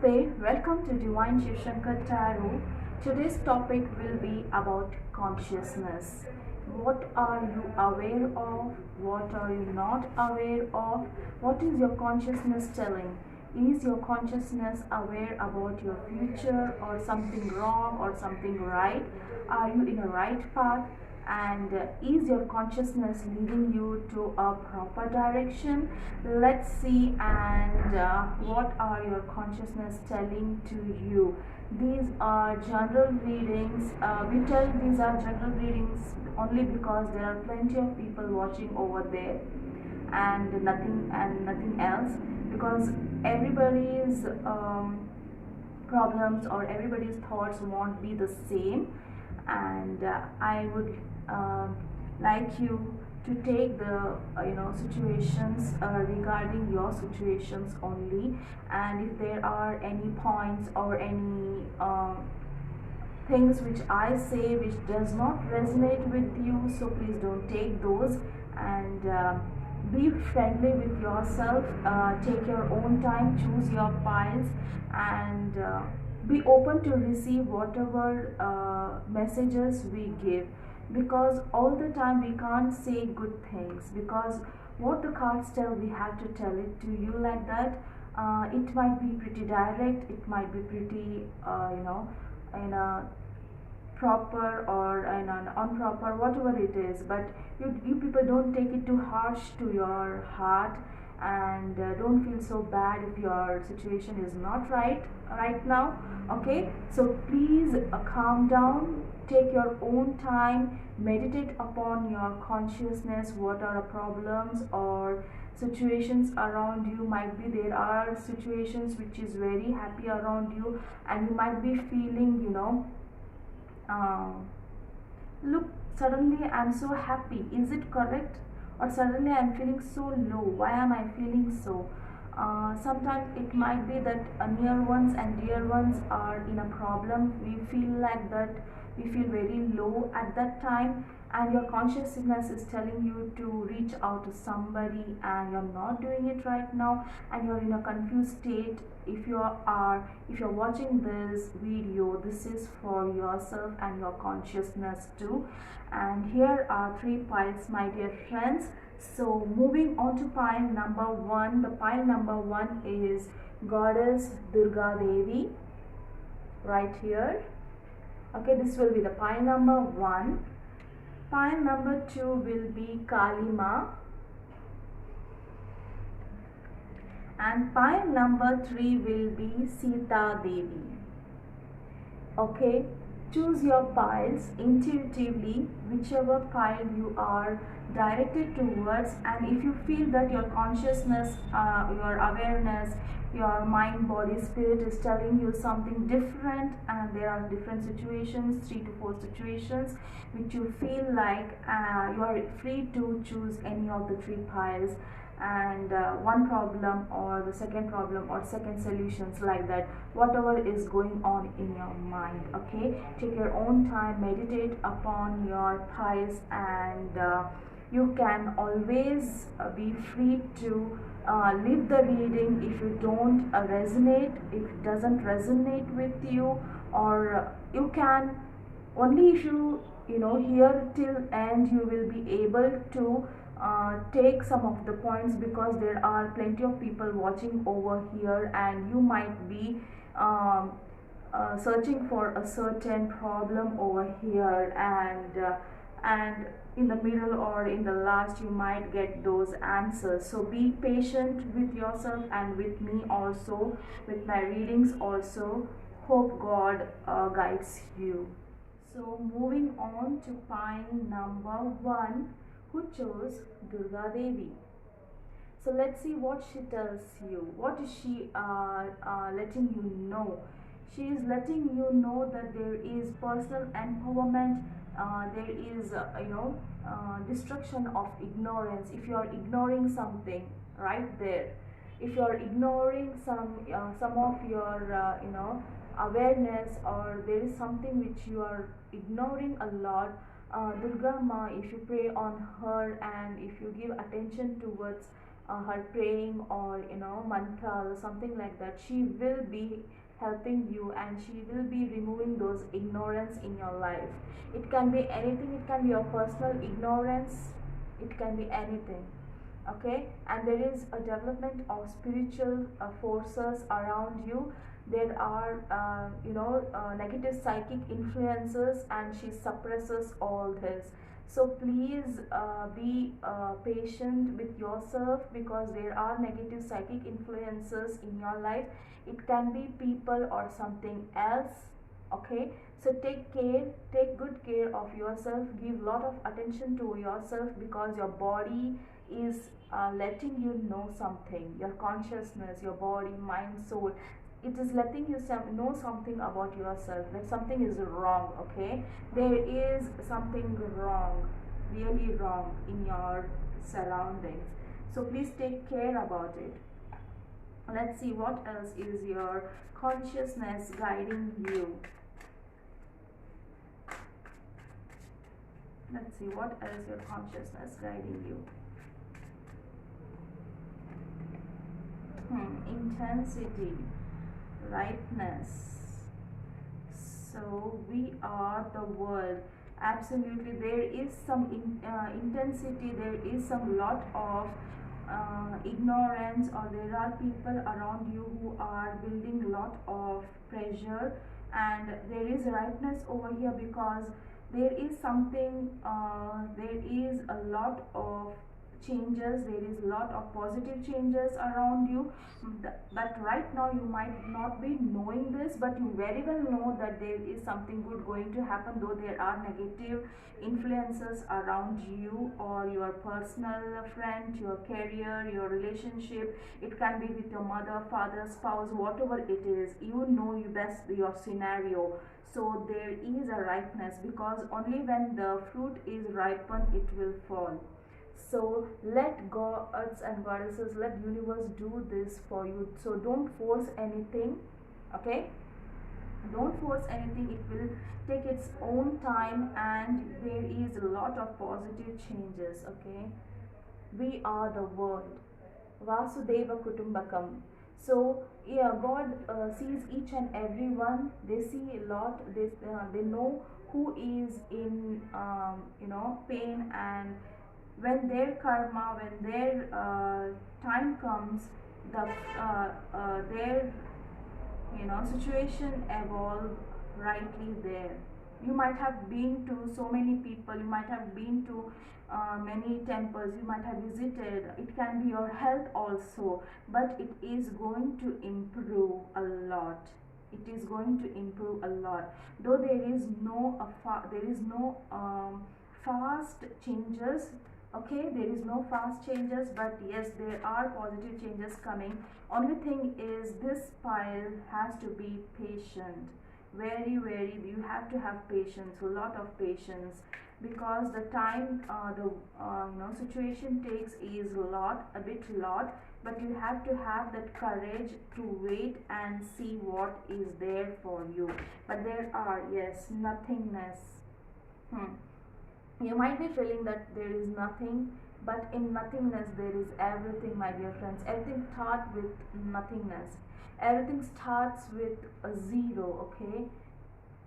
Namaste, welcome to Divine Shivshankar Tarot. Today's topic will be about consciousness. What are you aware of? What are you not aware of? What is your consciousness telling? Is your consciousness aware about your future or something wrong or something right? Are you in a right path? And is your consciousness leading you to a proper direction? Let's see. And what are your consciousness telling to you? These are general readings. We tell these are general readings only because there are plenty of people watching over there, and nothing else, because everybody's problems or everybody's thoughts won't be the same. And I would like you to take the situations regarding your situations only. And if there are any points or any things which I say which does not resonate with you, so please don't take those. And be friendly with yourself. Take your own time, choose your piles, and be open to receive whatever messages we give, because all the time we can't say good things, because what the cards tell, we have to tell it to you like that. It might be pretty direct, it might be pretty in a proper or in an improper, whatever it is, but you people don't take it too harsh to your heart. And don't feel so bad if your situation is not right now. Okay, so please calm down, take your own time, meditate upon your consciousness. What are the problems or situations around you? Might be there are situations which is very happy around you, and you might be feeling, um, look, suddenly I'm so happy, is it correct? Or suddenly I'm feeling so low, why am I feeling so? Sometimes it might be that near ones and dear ones are in a problem. We feel like that, we feel very low at that time, and your consciousness is telling you to reach out to somebody, and you're not doing it right now, and you're in a confused state. If you're watching this video, this is for yourself and your consciousness too. And here are three piles, my dear friends. So moving on to pile number one. The pile number one is Goddess Durga Devi, right here. Okay, this will be the pile number one. Pile number two will be Kali Ma, and pile number three will be Sita Devi. Okay, choose your piles intuitively, whichever pile you are directed towards. And if you feel that your consciousness, your awareness, your mind, body, spirit is telling you something different, and there are different situations, 3 to 4 situations, which you feel like you are free to choose any of the three piles, and one problem or the second problem or second solutions, like that, whatever is going on in your mind. Okay, take your own time, meditate upon your piles, and you can always be free to leave the reading if you don't resonate, if it doesn't resonate with you. Or you can, only if you hear till end, you will be able to take some of the points, because there are plenty of people watching over here, and you might be searching for a certain problem over here, and in the middle or in the last you might get those answers. So be patient with yourself and with me also, with my readings also. Hope God guides you. So moving on to pile number one, who chose Durga Devi. So let's see what she tells you. What is she letting you know? She is letting you know that there is personal empowerment. There is, destruction of ignorance. If you are ignoring something, right there. If you are ignoring some of your, awareness, or there is something which you are ignoring a lot, Durga Ma, if you pray on her and if you give attention towards her praying or mantra or something like that, she will be helping you, and she will be removing those ignorance in your life. It can be anything, it can be your personal ignorance, it can be anything. Okay, and there is a development of spiritual forces around you. There are negative psychic influences, and she suppresses all this. So please be patient with yourself, because there are negative psychic influences in your life. It can be people or something else. Okay, so take good care of yourself, give lot of attention to yourself, because your body is letting you know something. Your consciousness, your body, mind, soul, it is letting you know something about yourself, that something is wrong. Okay, there is something wrong, really wrong in your surroundings. So please take care about it. Let's see what else is your consciousness guiding you. Let's see what else your consciousness guiding you. Intensity, rightness. So we are the world. Absolutely, there is some intensity, there is some lot of ignorance, or there are people around you who are building lot of pressure, and there is rightness over here, because there is something, there is a lot of changes, there is a lot of positive changes around you. But right now you might not be knowing this, but you very well know that there is something good going to happen, though there are negative influences around you, or your personal friend, your career, your relationship. It can be with your mother, father, spouse, whatever it is. You know you best your scenario. So there is a ripeness, because only when the fruit is ripened it will fall. So let gods and goddesses, let universe do this for you. So don't force anything. Okay, don't force anything, it will take its own time, and there is a lot of positive changes. Okay, we are the world. Vasudeva Kutumbakam. So yeah, God sees each and every one. They see a lot. They know who is in pain, and when their karma, when their time comes, their situation evolve rightly there. You might have been to so many people, you might have been to many temples, you might have visited. It can be your health also, but it is going to improve a lot. It is going to improve a lot, though there is no fast changes. Okay, there is no fast changes, but yes, there are positive changes coming. Only thing is, this pile has to be patient. Very, you have to have patience, a lot of patience, because the time the situation takes is a bit lot, but you have to have that courage to wait and see what is there for you. But there are, yes, nothingness. You might be feeling that there is nothing, but in nothingness there is everything, my dear friends. Everything starts with nothingness. Everything starts with a zero. Okay,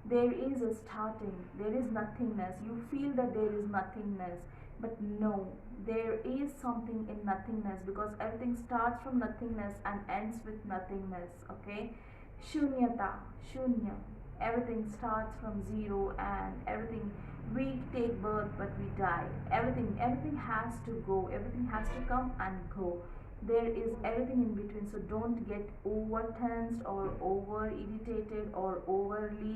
there is a starting, there is nothingness. You feel that there is nothingness, but no, there is something in nothingness, because everything starts from nothingness and ends with nothingness. Okay, shunyata, shunya. Everything starts from zero, and everything, we take birth but we die. Everything has to go, everything has to come and go. There is everything in between. So don't get over tensed or over irritated or overly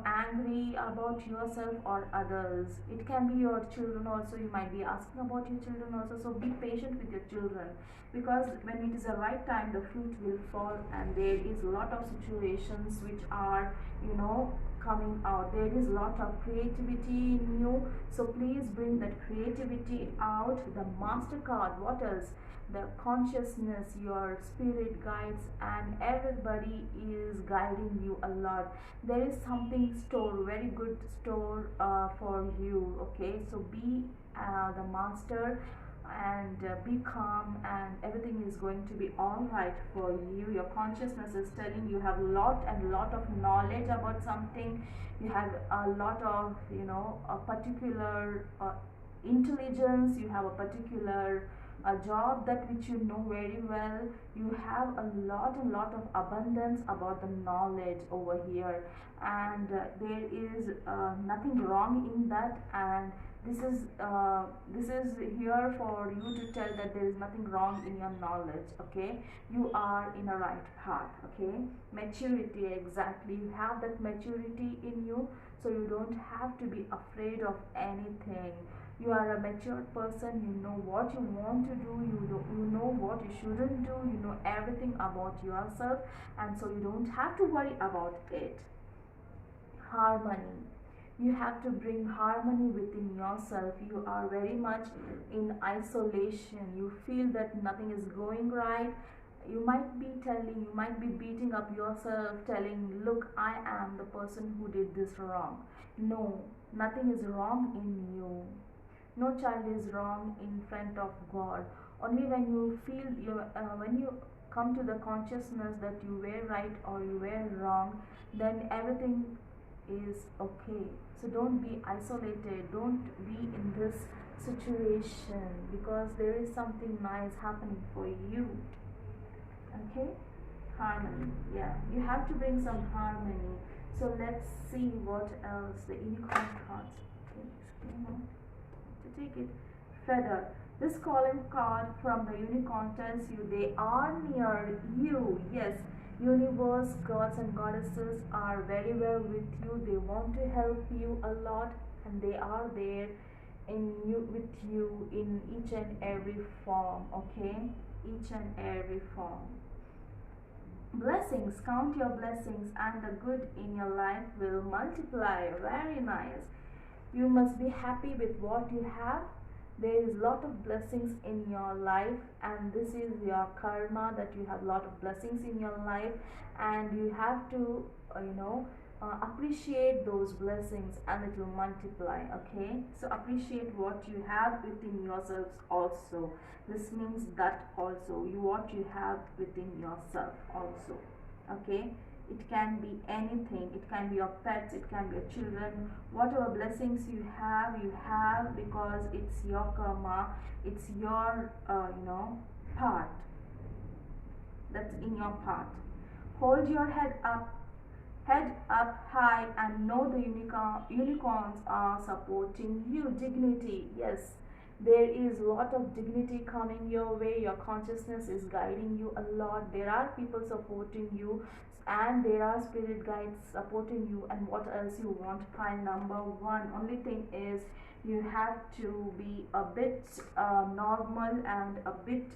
angry about yourself or others. It can be your children also. You might be asking about your children also. So be patient with your children, because when it is the right time, the fruit will fall, and there is a lot of situations which are coming out. There is a lot of creativity in you, so please bring that creativity out. The master card, what else? The consciousness, your spirit guides, and everybody is guiding you a lot. There is something store, very good store for you. Okay, so be the master, and be calm, and everything is going to be all right for you. Your consciousness is telling you have lot and lot of knowledge about something. You have a lot of, a particular intelligence. You have a particular job that which you know very well. You have a lot and lot of abundance about the knowledge over here, and there is nothing wrong in that. And this is here for you to tell that there is nothing wrong in your knowledge. Okay, you are in a right path. Okay, maturity, exactly, you have that maturity in you, so you don't have to be afraid of anything. You are a mature person. You know what you want to do. You know what you shouldn't do. You know everything about yourself, and so you don't have to worry about it. Harmony, you have to bring harmony within yourself. You are very much in isolation. You feel that nothing is going right. You might be telling, you might be beating up yourself, telling, look, I am the person who did this wrong. No, nothing is wrong in you. No child is wrong in front of God. Only when you feel when you come to the consciousness that you were right or you were wrong, then everything is okay. So don't be isolated. Don't be in this situation, because there is something nice happening for you. Okay, harmony. Yeah, you have to bring some harmony. So let's see what else the unicorn cards. Okay, to take it. Feather. This calling card from the unicorn tells you they are near you. Yes, universe, gods and goddesses are very well with you. They want to help you a lot, and they are there in you, with you, in each and every form. Okay, each and every form. Blessings, count your blessings, and the good in your life will multiply. Very nice. You must be happy with what you have. There is lot of blessings in your life, and this is your karma, that you have lot of blessings in your life, and you have to appreciate those blessings, and it will multiply. Okay, so appreciate what you have within yourselves also. This means that also what you have within yourself also. Okay, it can be anything. It can be your pets, it can be your children. Whatever blessings you have because it's your karma, it's your part, that's in your part. Hold your head up high, and know the unicorns are supporting you. Dignity, yes, there is a lot of dignity coming your way. Your consciousness is guiding you a lot. There are people supporting you, and there are spirit guides supporting you. And what else you want? Pile number one. Only thing is, you have to be a bit normal and a bit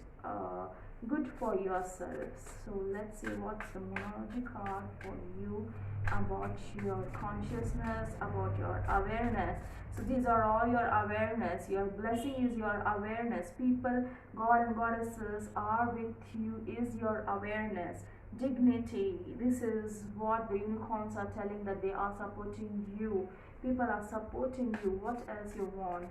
good for yourselves. So let's see what's the numerology card for you about your consciousness, about your awareness. So these are all your awareness. Your blessing is your awareness. People, God and goddesses are with you is your awareness. Dignity, this is what the unicorns are telling, that they are supporting you. People are supporting you. What else you want?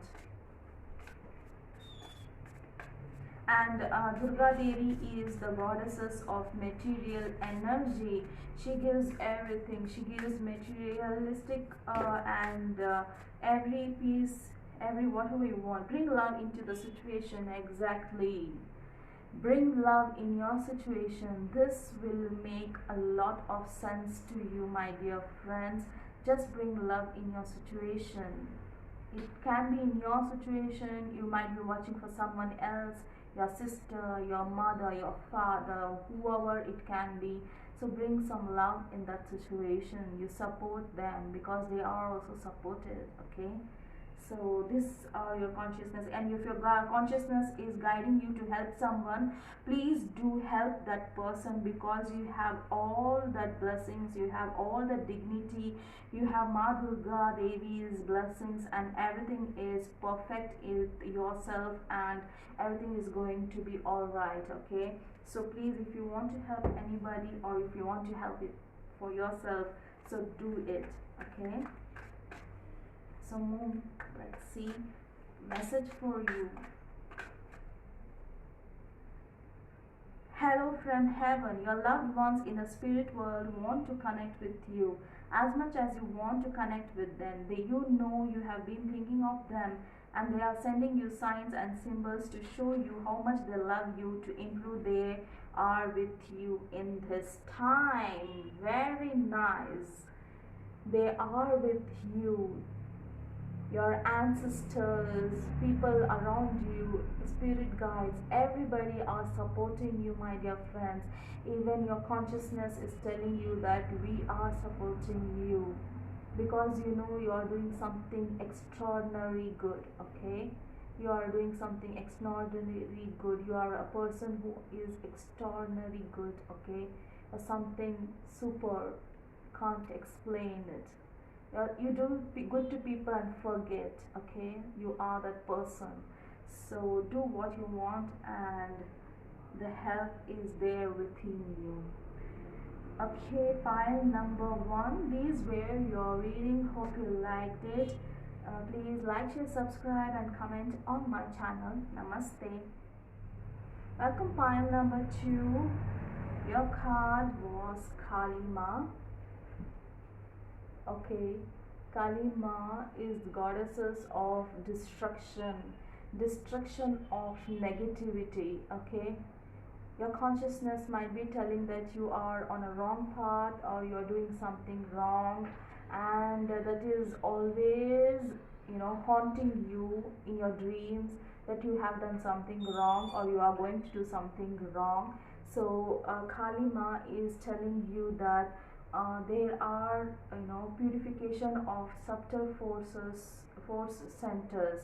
And Durga Devi is the goddesses of material energy. She gives everything. She gives materialistic and every piece, every whatever you want. Bring love into the situation. Exactly. Bring love in your situation. This will make a lot of sense to you, my dear friends. Just bring love in your situation. It can be in your situation. You might be watching for someone else, your sister, your mother, your father, whoever it can be. So bring some love in that situation. You support them, because they are also supported. Okay, so this are your consciousness, and if your consciousness is guiding you to help someone, please do help that person, because you have all that blessings, you have all the dignity, you have Ma Durga Devi's blessings, and everything is perfect in yourself, and everything is going to be all right. Okay, so please, if you want to help anybody, or if you want to help it for yourself, so do it. Okay, so Moon, let's see, message for you. from heaven, your loved ones in the spirit world want to connect with you. As much as you want to connect with them, you know you have been thinking of them, and they are sending you signs and symbols to show you how much they love you, to improve they are with you in this time. Very nice. They are with you. Your ancestors, people around you, spirit guides, everybody are supporting you, my dear friends. Even your consciousness is telling you that we are supporting you, because you know you are doing something extraordinary good. Okay, you are doing something extraordinarily good. You are a person who is extraordinary good. Okay, something super, can't explain it. You do be good to people and forget. Okay, you are that person. So do what you want, and the help is there within you. Okay, pile number one. These were your reading. Hope you liked it. Please like, share, subscribe, and comment on my channel. Namaste. Welcome, pile number two. Your card was Kali Ma. Okay, Kali Ma is the goddesses of destruction of negativity. Okay, your consciousness might be telling that you are on a wrong path, or you're doing something wrong, and that is always, haunting you in your dreams, that you have done something wrong or you are going to do something wrong. So Kali Ma is telling you that there are, purification of subtle force centers,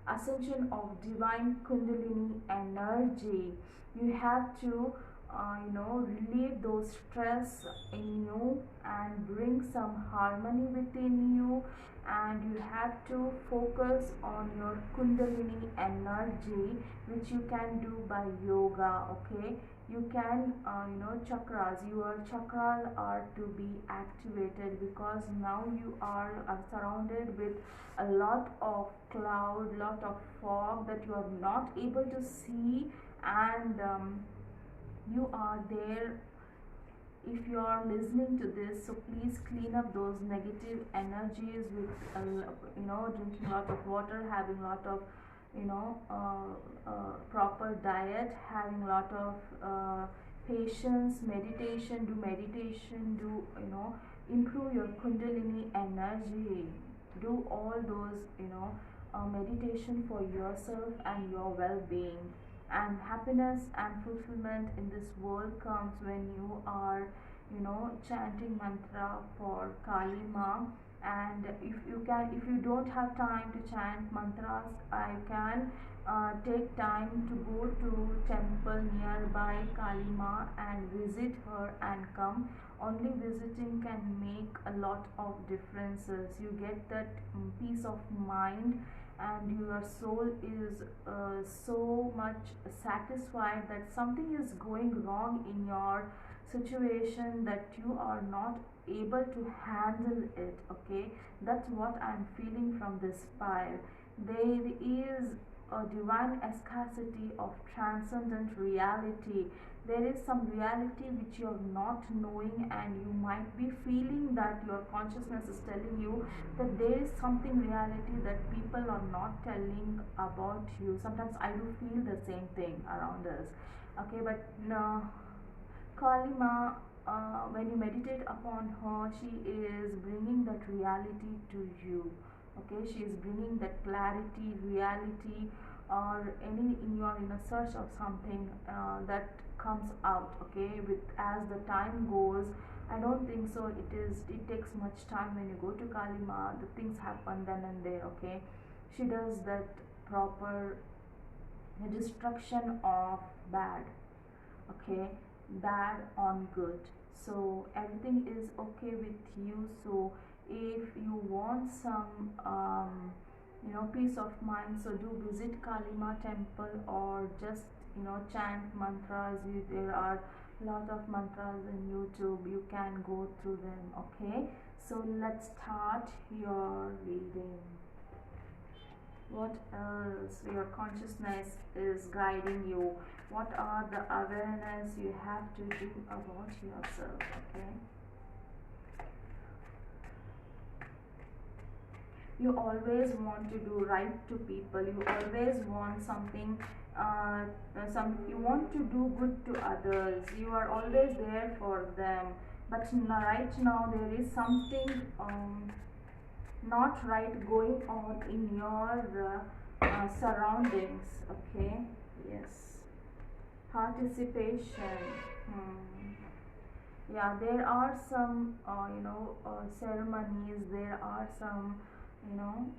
ascension of divine kundalini energy. You have to relieve those stress in you and bring some harmony within you, and you have to focus on your kundalini energy, which you can do by yoga. Okay, you can chakras, your chakras are to be activated, because now you are surrounded with a lot of cloud, lot of fog that you are not able to see, and you are there. If you are listening to this, so please clean up those negative energies with drinking a lot of water, having a lot of proper diet, having a lot of patience, meditation. Do meditation, do improve your kundalini energy, do all those meditation for yourself and your well-being. And happiness and fulfillment in this world comes when you are chanting mantra for Kali Ma. And if you don't have time to chant mantras, I can take time to go to temple nearby Kali Ma and visit her and come. Only visiting can make a lot of differences. You get that peace of mind, and your soul is so much satisfied that something is going wrong in your situation, that you are not able to handle it. Okay, that's what I'm feeling from this file. There is a divine scarcity of transcendent reality. There is some reality which you are not knowing, and you might be feeling that your consciousness is telling you that there is something reality that people are not telling about you. Sometimes I do feel the same thing around us. Okay, but no, Kali Ma, when you meditate upon her, she is bringing that reality to you. Okay, she is bringing that clarity, reality, or any in your in a search of something that comes out. Okay, with as the time goes, I don't think so. It takes much time when you go to Kali Ma. The things happen then and there. Okay, she does that proper destruction of bad. Okay, bad on good, so everything is okay with you. So if you want some peace of mind, so do visit Kali Ma temple, or just chant mantras. There are lot of mantras in YouTube, you can go through them. Okay, so let's start your reading. What else your consciousness is guiding you? What are the awareness you have to do about yourself? Okay, you always want to do right to people, you always want something, you want to do good to others, you are always there for them. But right now there is something not right going on in your surroundings. Okay, yes, participation. Hmm. Yeah, there are some ceremonies, there are some, you know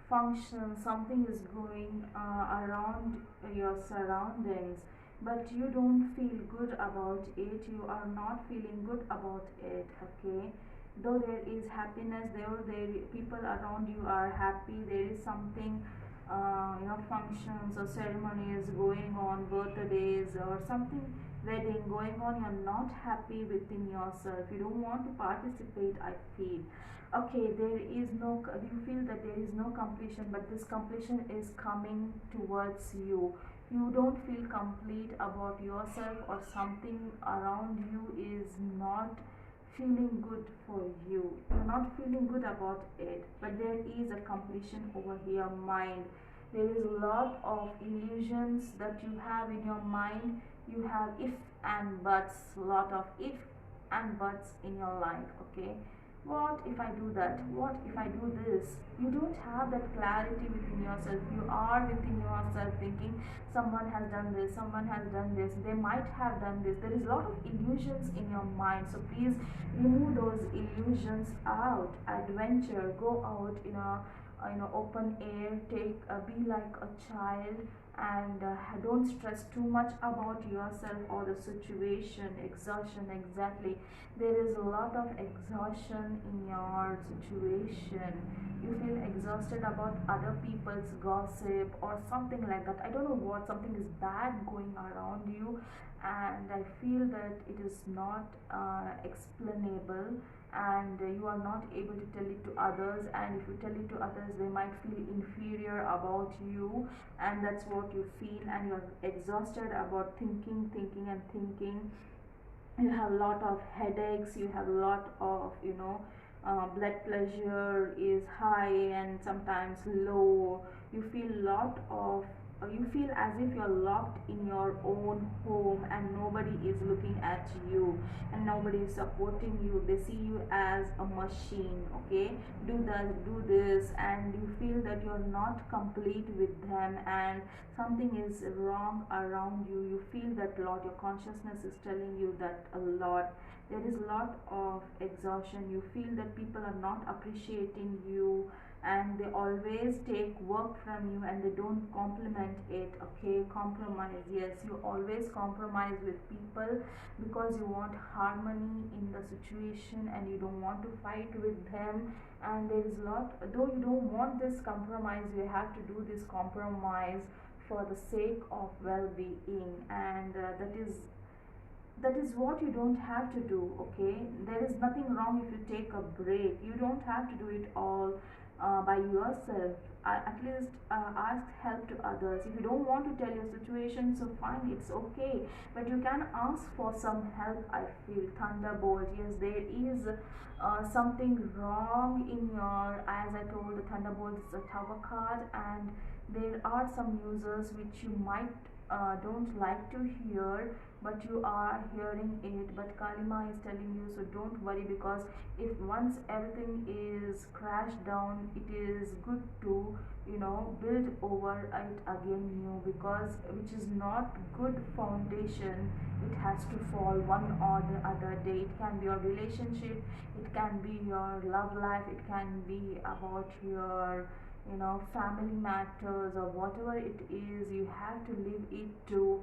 function, something is going around your surroundings, but you don't feel good about it, you are not feeling good about it. Okay, though there is happiness, there people around you are happy, there is something, functions or ceremonies going on, birthdays or something, wedding going on, you're not happy within yourself, you don't want to participate, I feel. Okay, there is no, you feel that there is no completion, but this completion is coming towards you. You don't feel complete about yourself, or something around you is not feeling good for you. You're not feeling good about it, but there is a completion over here, mind. There is a lot of illusions that you have in your mind. You have if and buts, lot of if and buts in your life. Okay, what if I do that, what if I do this? You don't have that clarity within yourself, you are within yourself thinking someone has done this, someone has done this, they might have done this. There is a lot of illusions in your mind, so please remove those illusions out. Adventure, go out in a, open air, take be like a child, and don't stress too much about yourself or the situation. Exhaustion, exactly, there is a lot of exhaustion in your situation. You feel exhausted about other people's gossip or something like that. I don't know what, something is bad going around you, and I feel that it is not explainable, and you are not able to tell it to others, and if you tell it to others they might feel inferior about you, and that's what you feel, and you're exhausted about thinking and thinking. You have a lot of headaches, you have a lot of, blood pressure is high and sometimes low. You feel a lot of, you feel as if you're locked in your own home, and nobody is looking at you, and nobody is supporting you. They see you as a machine. Okay, do that, do this, and you feel that you're not complete with them, and something is wrong around you. You feel that lot, your consciousness is telling you that a lot. There is a lot of exhaustion, you feel that people are not appreciating you, and they always take work from you and they don't compliment it. Okay, compromise, yes, you always compromise with people because you want harmony in the situation and you don't want to fight with them. And there is a lot, though you don't want this compromise, you have to do this compromise for the sake of well-being, and that is what you don't have to do. Okay, there is nothing wrong if you take a break, you don't have to do it all by yourself. At least ask help to others. If you don't want to tell your situation, so fine, it's okay, but you can ask for some help. I feel thunderbolt, yes, there is something wrong in your, as I told, the thunderbolt is a tower card, and there are some users which you might don't like to hear, but you are hearing it. But Kalima is telling you, so don't worry, because if once everything is crashed down, it is good to, build over it again new, because which is not good foundation, it has to fall one or the other day. It can be your relationship, it can be your love life, it can be about your, family matters, or whatever it is, you have to leave it to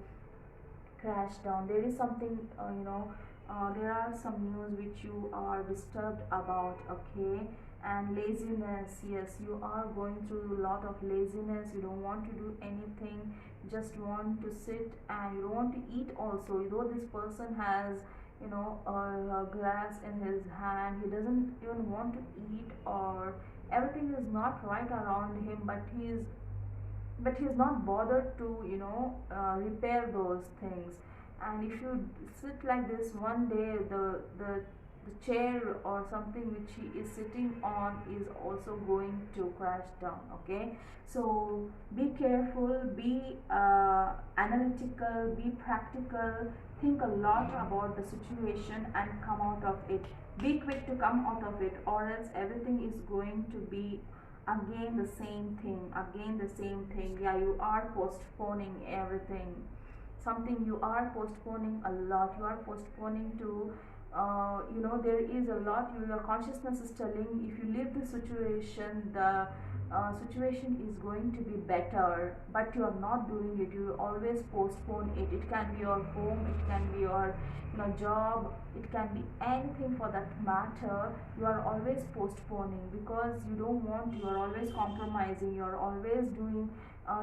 crash down. There is something, there are some news which you are disturbed about. Okay, and laziness, yes, you are going through a lot of laziness, you don't want to do anything, just want to sit, and you don't want to eat also. Though this person has, a glass in his hand, he doesn't even want to eat, or everything is not right around him, but he's not bothered to repair those things. And if you sit like this, one day the chair or something which he is sitting on is also going to crash down. Okay, so be careful, be analytical, be practical, think a lot about the situation and come out of it. Be quick to come out of it, or else everything is going to be again the same thing, again the same thing. Yeah, you are postponing everything, something you are postponing a lot. You are postponing to there is a lot. Your consciousness is telling, if you leave the situation, the situation is going to be better, but you are not doing it. You always postpone it. It can be your home, it can be your job, it can be anything for that matter. You are always postponing because you don't want. You are always compromising. You are always doing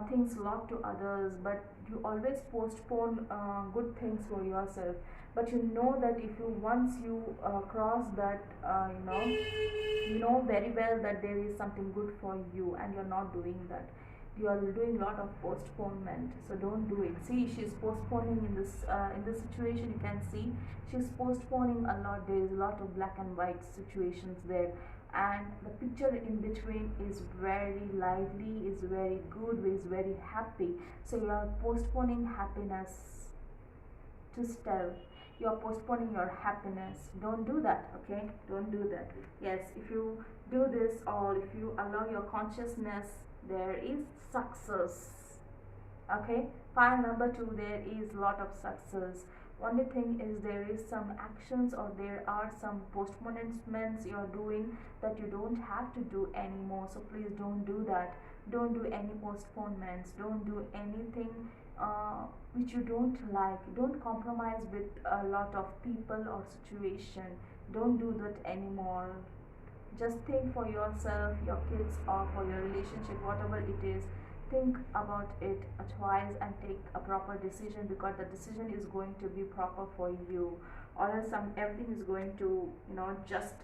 things a lot to others, but you always postpone good things for yourself. But you know that if you once you cross that, you know very well that there is something good for you, and you're not doing that. You are doing a lot of postponement, so don't do it. See, she's postponing in this situation. You can see she's postponing a lot. There is a lot of black and white situations there, and the picture in between is very lively, is very good, is very happy. So you are postponing happiness to still. You are postponing your happiness. Don't do that. Okay, don't do that. Yes, if you do this, or if you allow your consciousness, there is success. Okay, file number 2, there is lot of success. Only thing is, there is some actions, or there are some postponements you are doing that you don't have to do anymore. So please don't do that. Don't do any postponements. Don't do anything which you don't like. Don't compromise with a lot of people or situation. Don't do that anymore. Just think for yourself, your kids, or for your relationship, whatever it is. Think about it twice and take a proper decision, because the decision is going to be proper for you, or else everything is going to just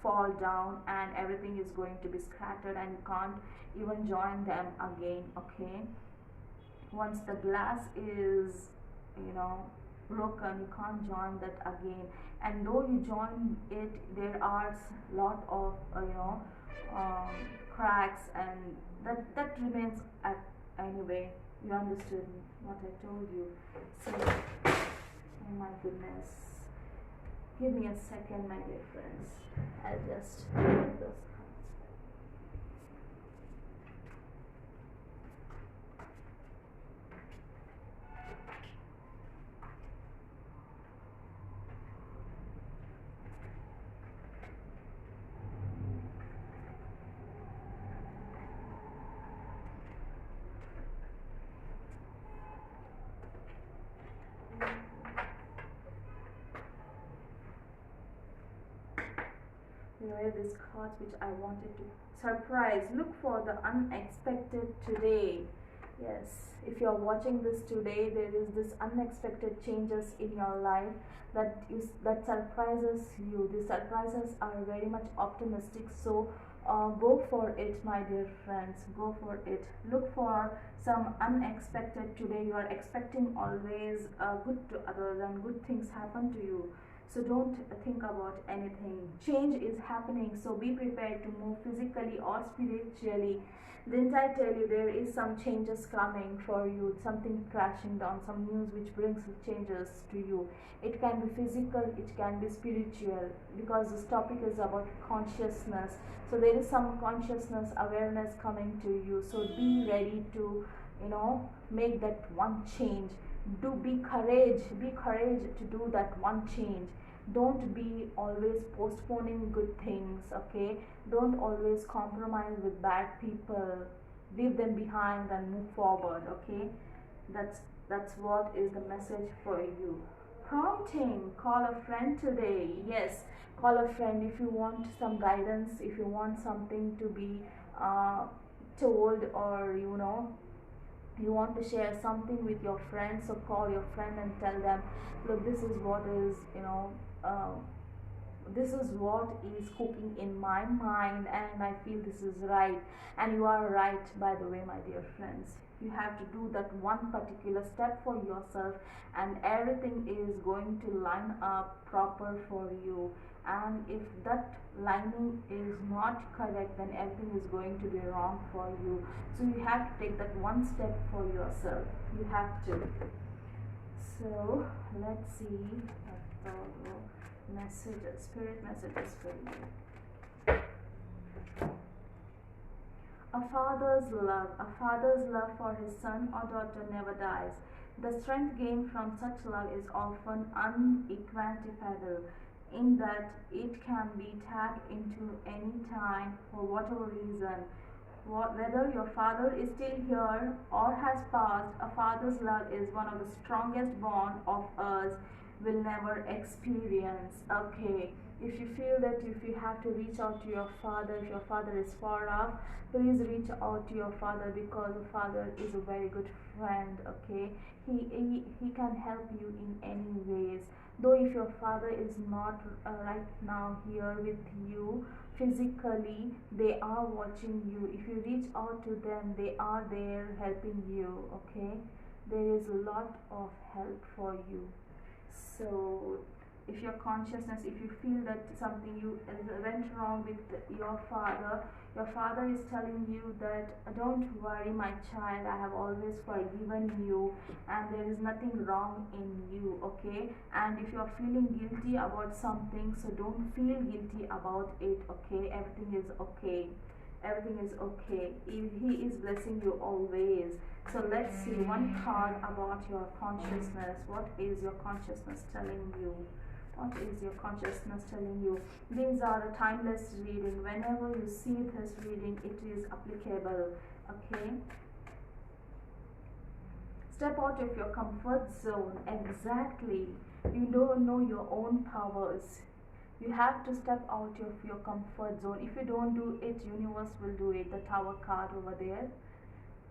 fall down, and everything is going to be scattered, and you can't even join them again. Okay, once the glass is broken, you can't join that again. And though you join it, there are lot of um, cracks, and that remains at anyway. You understood what I told you. So, oh my goodness, give me a second, my dear friends. I'll just put those cards. These cards which I wanted to surprise. Look for the unexpected today. Yes, if you're watching this today, there is this unexpected changes in your life that surprises you. These surprises are very much optimistic. So go for it, my dear friends. Go for it. Look for some unexpected today. You are expecting always good to others, and good things happen to you. So don't think about anything. Change is happening, so be prepared to move physically or spiritually. Didn't I tell you there is some changes coming for you, something crashing down, some news which brings changes to you. It can be physical, it can be spiritual, because this topic is about consciousness. So there is some consciousness awareness coming to you. So be ready to make that one change. Be courage to do that one change. Don't be always postponing good things. Okay, don't always compromise with bad people. Leave them behind and move forward. Okay, that's what is the message for you. Prompting: call a friend today. Yes, call a friend if you want some guidance, if you want something to be told, or you want to share something with your friend. So call your friend and tell them, look, this is what is uh, this is what is cooking in my mind, and I feel this is right. And you are right, by the way, my dear friends. You have to do that one particular step for yourself, and everything is going to line up proper for you. And if that lining is not correct, then everything is going to be wrong for you. So you have to take that one step for yourself. You have to. So let's see the messages, spirit messages for you. A father's love for his son or daughter never dies. The strength gained from such love is often unquantifiable, in that it can be tapped into any time for whatever reason. Whether your father is still here or has passed, a father's love is one of the strongest bond of us will never experience. Okay, if you feel that if you have to reach out to your father, if your father is far off, please reach out to your father, because the father is a very good friend. Okay, he can help you in any ways. Though if your father is not right now here with you physically, they are watching you. If you reach out to them, they are there helping you. Okay, there is a lot of help for you. So if your consciousness, if you feel that something you went wrong with your father is telling you that don't worry my child, I have always forgiven you, and there is nothing wrong in you. Okay, and if you are feeling guilty about something, so don't feel guilty about it. Okay, everything is okay, everything is okay. He is blessing you always. So let's see one card about your consciousness. What is your consciousness telling you? What is your consciousness telling you? These are a timeless reading. Whenever you see this reading, it is applicable. Okay, step out of your comfort zone. Exactly, you don't know your own powers. You have to step out of your comfort zone. If you don't do it, universe will do it. The Tower card over there,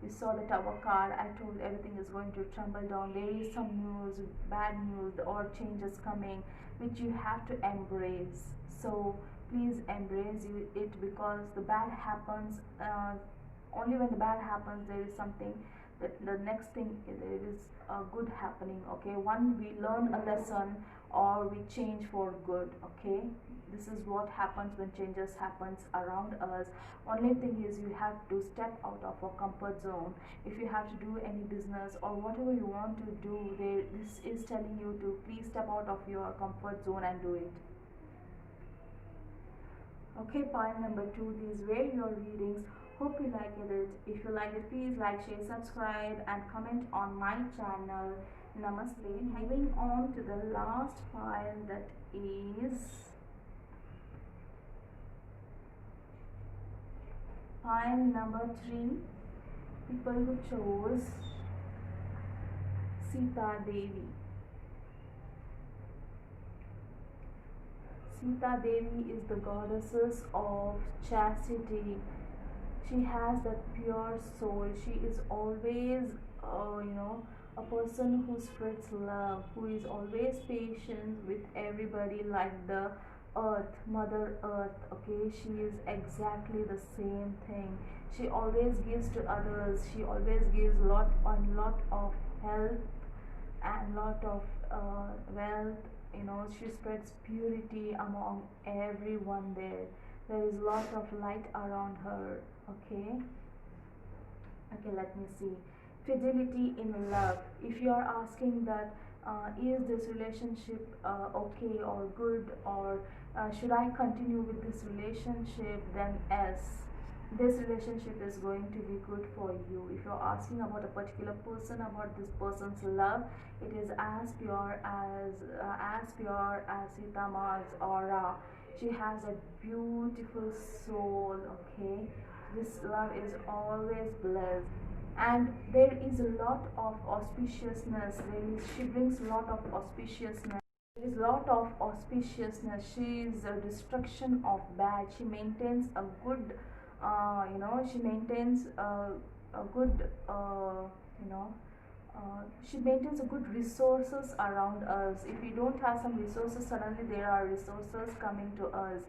you saw the Tower card. I told everything is going to tumble down. There is some news, bad news, or changes coming, which you have to embrace. So please embrace it, because the bad happens. Only when the bad happens, there is something that the next thing there is good happening. Okay, one, we learn a lesson or we change for good. Okay, this is what happens when changes happens around us. Only thing is you have to step out of a comfort zone. If you have to do any business or whatever you want to do, this is telling you to please step out of your comfort zone and do it. Okay, pile number 2, these were your readings. Hope you liked it. If you liked it, please like, share, subscribe and comment on my channel. Namaste. Moving on to the last file, that is file number 3. People who chose Sita Devi. Sita Devi is the goddess of chastity. She has that pure soul. She is always, a person who spreads love, who is always patient with everybody, like the earth, Mother Earth. Okay, she is exactly the same thing. She always gives to others. She always gives lot of help and lot of wealth. She spreads purity among everyone there. There is lot of light around her. Okay, let me see. Fidelity in love. If you are asking that is this relationship okay or good, or should I continue with this relationship, then yes, this relationship is going to be good for you. If you're asking about a particular person, about this person's love, it is as pure as Sita Ma's aura. She has a beautiful soul. Okay, this love is always blessed, and there is a lot of auspiciousness. She brings a lot of auspiciousness. There is a lot of auspiciousness. She is a destruction of bad. She maintains a good, she maintains a good, she maintains a good resources around us. If we don't have some resources, suddenly there are resources coming to us.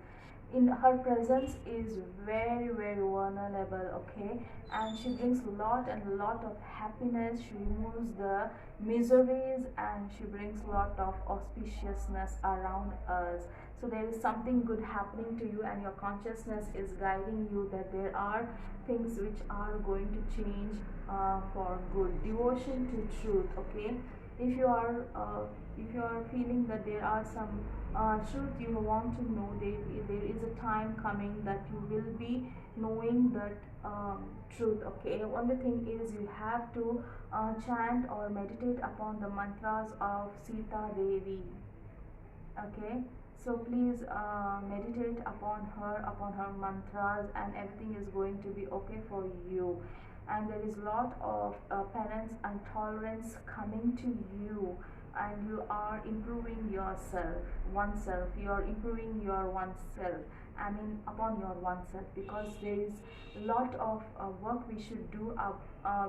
In her presence is very very vulnerable, okay, and she brings lot and lot of happiness. She removes the miseries and she brings lot of auspiciousness around us. So there is something good happening to you and your consciousness is guiding you that there are things which are going to change for good. Devotion to truth, okay. If you are feeling that there are some truth you want to know, there is a time coming that you will be knowing that truth, okay. Only thing is you have to chant or meditate upon the mantras of Sita Devi, okay. So please meditate upon her mantras, and everything is going to be okay for you. And there is lot of penance and tolerance coming to you, and you are improving yourself, oneself. You are improving your oneself, I mean upon your oneself, because there is a lot of work we should do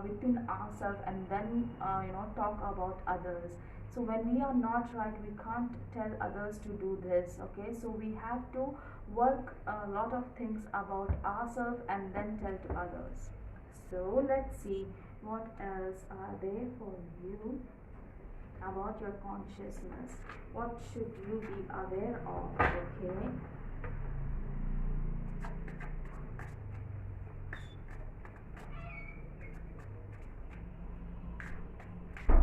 within ourselves, and then talk about others. So when we are not right, we can't tell others to do this, okay. So we have to work a lot of things about ourselves and then tell to others. So let's see what else are there for you about your consciousness. What should you be aware of, okay.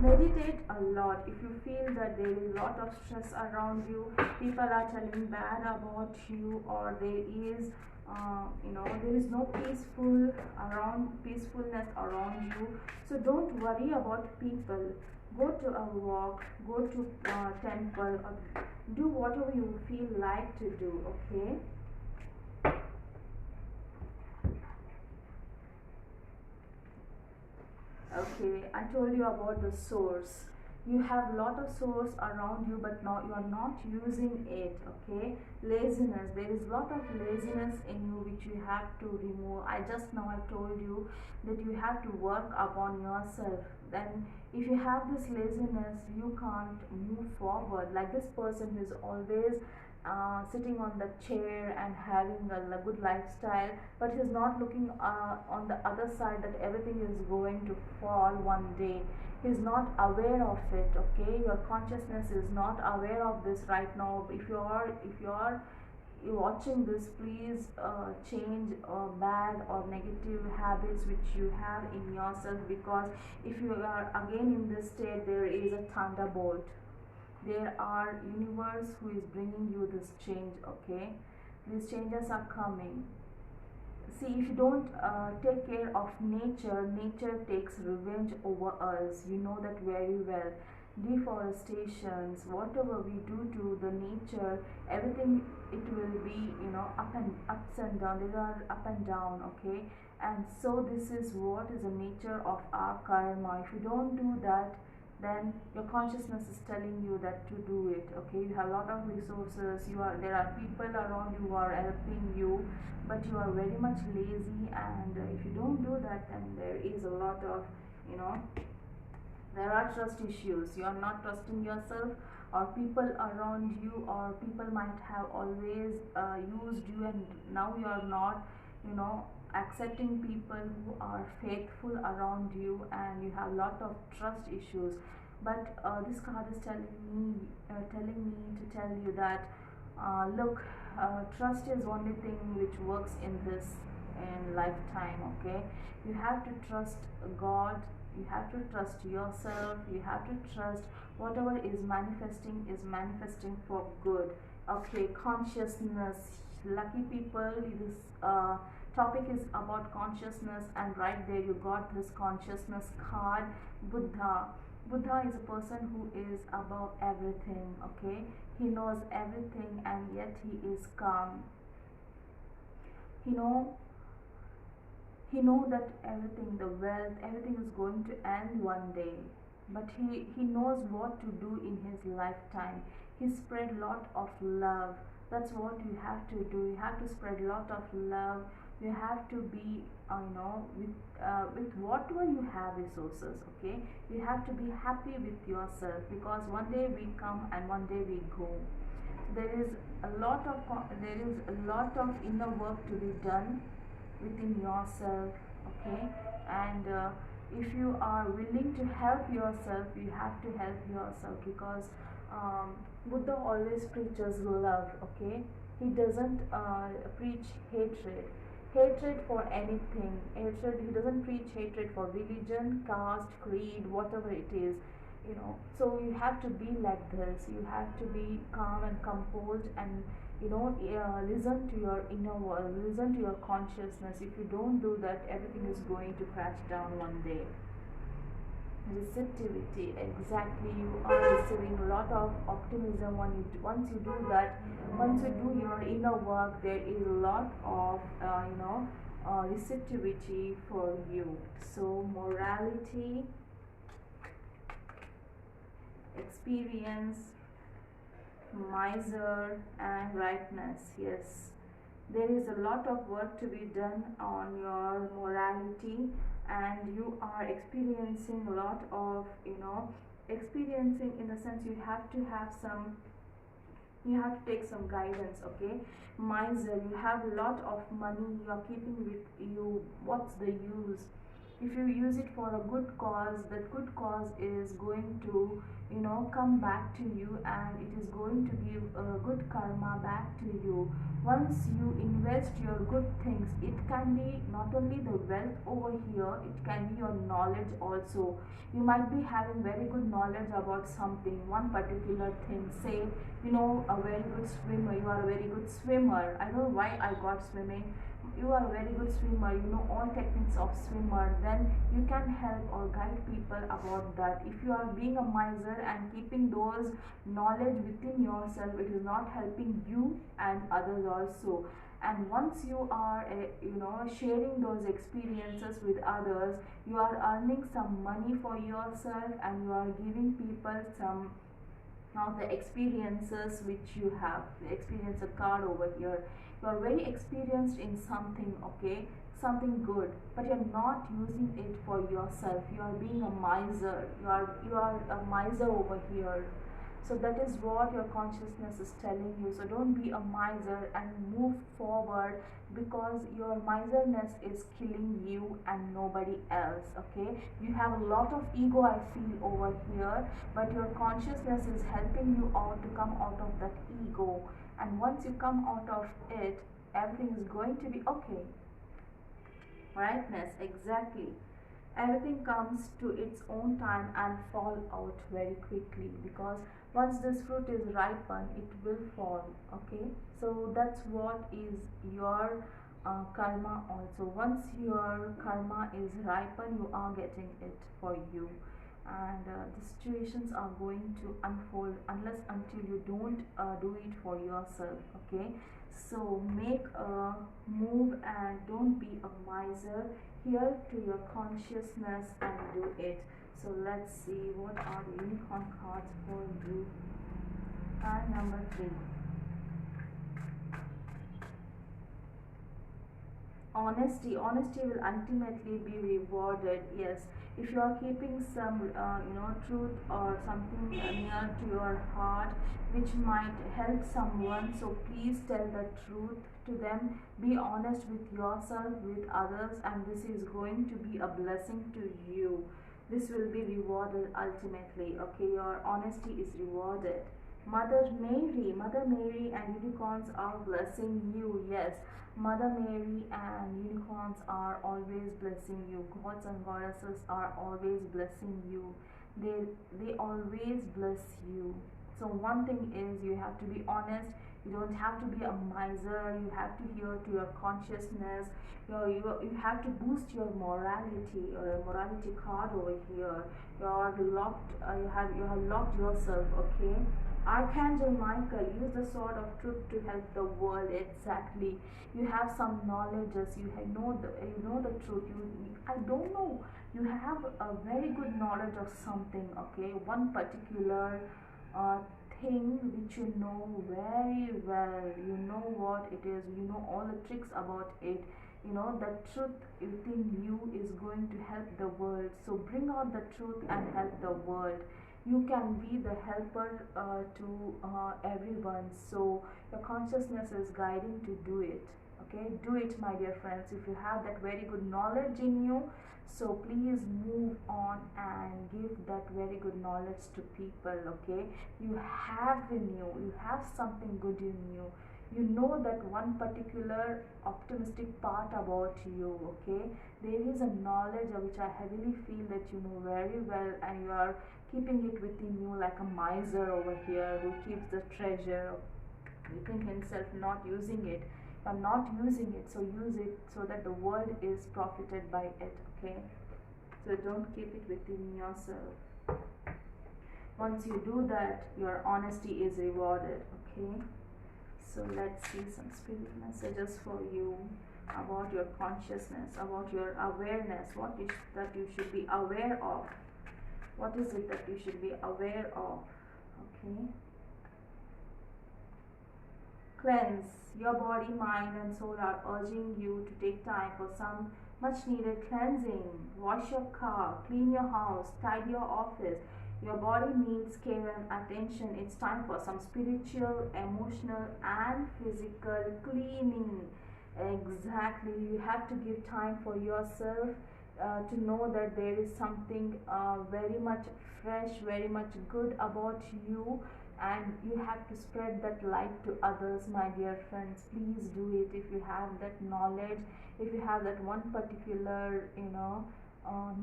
Meditate a lot. If you feel that there is a lot of stress around you, people are telling bad about you, or there is there is no peacefulness around you, so don't worry about people. Go to a walk, go to temple, or do whatever you feel like to do, okay. Okay, I told you about the source. You have lot of source around you, but now you are not using it, okay. Laziness, there is lot of laziness in you which you have to remove. I told you that you have to work upon yourself. Then if you have this laziness, you can't move forward. Like this person who is always sitting on the chair and having a good lifestyle, but he's not looking on the other side that everything is going to fall one day. He's not aware of it, okay. Your consciousness is not aware of this right now. If you are watching this, please change bad or negative habits which you have in yourself, because if you are again in this state, there is a thunderbolt. There are universe who is bringing you this change, okay. These changes are coming. See, if you don't take care of nature, nature takes revenge over us, you know that very well. Deforestations, whatever we do to the nature, everything, it will be ups and down. There are up and down, okay. And so this is what is the nature of our karma. If you don't do that, then your consciousness is telling you that to do it, okay. You have a lot of resources, there are people around you who are helping you, but you are very much lazy, and if you don't do that, then there is a lot of there are trust issues. You are not trusting yourself, or people around you, or people might have always used you, and now you are not accepting people who are faithful around you, and you have lot of trust issues. But this card is telling me to tell you that look, trust is only thing which works in this in lifetime, okay. You have to trust God, you have to trust yourself, you have to trust whatever is manifesting for good, okay. Consciousness, lucky people, this topic is about consciousness, and right there you got this consciousness card. Buddha is a person who is above everything, okay. He knows everything, and yet he is calm. He know that everything, the wealth, everything is going to end one day, but he knows what to do in his lifetime. He spread lot of love. That's what you have to do. You have to spread lot of love You have to be with whatever you have resources. Okay, you have to be happy with yourself, because one day we come and one day we go. There is a lot of inner work to be done within yourself. Okay, and if you are willing to help yourself, you have to help yourself, because Buddha always preaches love. Okay, he doesn't preach hatred for anything. He doesn't preach hatred for religion, caste, creed, whatever it is. So you have to be like this. You have to be calm and composed, and listen to your inner world, listen to your consciousness. If you don't do that, everything is going to crash down one day. Receptivity, exactly. You are receiving a lot of optimism when once you do that. Once you do your inner work, there is a lot of receptivity for you. So morality, experience, miser, and rightness. Yes, there is a lot of work to be done on your morality, and you are experiencing a lot of experiencing, in the sense you have to have some, you have to take some guidance. Okay, miser, you have a lot of money, you are keeping with you. What's the use? If you use it for a good cause, that good cause is going to come back to you, and it is going to give a good karma back to you. Once you invest your good things, it can be not only the wealth over here, it can be your knowledge also. You might be having very good knowledge about something, one particular thing. Say, a very good swimmer, you are a very good swimmer. I don't know why I got swimming. You are a very good swimmer, you know all techniques of swimmer. Then you can help or guide people about that. If you are being a miser and keeping those knowledge within yourself, it is not helping you and others also. And once you are sharing those experiences with others, you are earning some money for yourself, and you are giving people some now the experiences which you have. The experience a card over here. You are very experienced in something. Okay, something good, but you're not using it for yourself. You are being a miser. You are a miser over here. So that is what your consciousness is telling you. So don't be a miser and move forward, because your miserness is killing you and nobody else. Okay, you have a lot of ego, I feel over here, but your consciousness is helping you out to come out of that ego. And once you come out of it, everything is going to be okay. Rightness, exactly. Everything comes to its own time and fall out very quickly, because once this fruit is ripened, it will fall. Okay, so that's what is your karma also. Once your karma is ripened, you are getting it for you, and the situations are going to unfold unless until you don't do it for yourself. Okay, so make a move and don't be a miser. Here to your consciousness and do it. So let's see what are the unicorn cards for you. Card number 3. Honesty will ultimately be rewarded. Yes, if you are keeping some truth or something near to your heart which might help someone, so please tell the truth to them. Be honest with yourself, with others, and this is going to be a blessing to you. This will be rewarded ultimately. Okay, your honesty is rewarded. Mother Mary and unicorns are blessing you. Yes, Mother Mary and unicorns are always blessing you. Gods and goddesses are always blessing you. They always bless you. So one thing is, you have to be honest. You don't have to be a miser. You have to hear to your consciousness. You have to boost your morality, or a morality card over here. You're locked. You have locked yourself. Okay. Archangel Michael, use the sword of truth to help the world. Exactly. You have some knowledges. You know the truth. I don't know. You have a very good knowledge of something. Okay, one particular uh, thing which you know very well. You know what it is. You know all the tricks about it. the truth within you is going to help the world. So bring out the truth and help the world. You can be the helper to everyone. So your consciousness is guiding to do it. Okay, do it, my dear friends. If you have that very good knowledge in you, so please move on and give that very good knowledge to people. Okay, you have in you have something good in you. You know that one particular optimistic part about you. Okay, there is a knowledge which I heavily feel that you know very well, and you are keeping it within you like a miser over here who keeps the treasure within himself, not using it. I'm not using it, so use it so that the world is profited by it. Okay, so don't keep it within yourself. Once you do that, your honesty is rewarded. Okay, so let's see some spirit messages for you about your consciousness, about your awareness, what is that you should be aware of. What is it that you should be aware of? Okay, cleanse. Your body, mind and soul are urging you to take time for some much needed cleansing. Wash your car, clean your house, tidy your office. Your body needs care and attention. It's time for some spiritual, emotional and physical cleaning. Exactly, you have to give time for yourself to know that there is something very much fresh, very much good about you, and you have to spread that light to others, my dear friends. Please do it. If you have that knowledge, if you have that one particular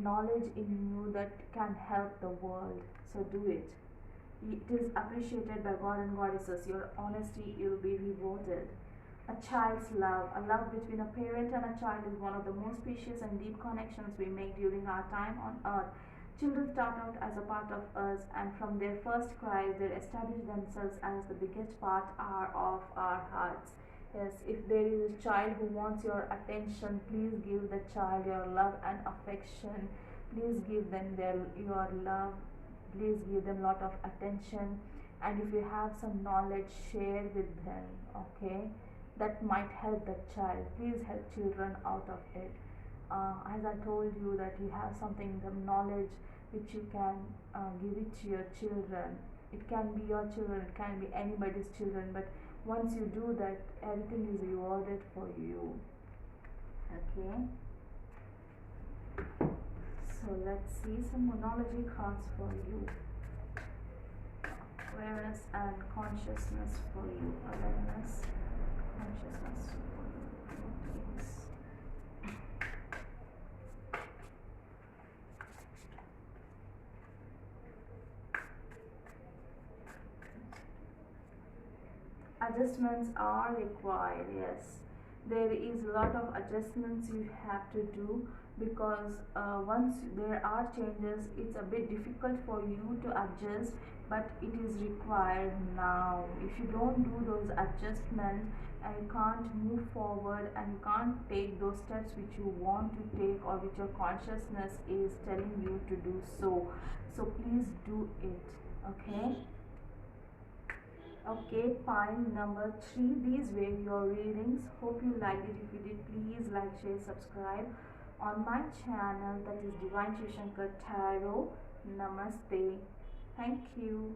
knowledge in you that can help the world, so do it. It is appreciated by God and goddesses. Your honesty will be rewarded. A child's love. A love between a parent and a child is one of the most precious and deep connections we make during our time on earth. Children start out as a part of us, and from their first cries, they establish themselves as the biggest part of our hearts. Yes, if there is a child who wants your attention, please give the child your love and affection. Please give them your love. Please give them a lot of attention. And if you have some knowledge, share with them. Okay, that might help the child. Please help children out of it. As I told you that you have something, the knowledge which you can give it to your children. It can be your children, it can be anybody's children, but once you do that, everything is rewarded for you. Okay, so let's see some monology cards for you. Awareness and consciousness for you. Awareness, consciousness for you. Please. Adjustments are required. Yes, there is a lot of adjustments you have to do, because once there are changes, it's a bit difficult for you to adjust, but it is required now. If you don't do those adjustments, and you can't move forward, and you can't take those steps which you want to take, or which your consciousness is telling you to do, so please do it. Okay, okay, pile number 3. These were your readings. Hope you liked it. If you did, please like, share, subscribe on my channel, that is Divine Shiv Shankar Tarot. Namaste. Thank you.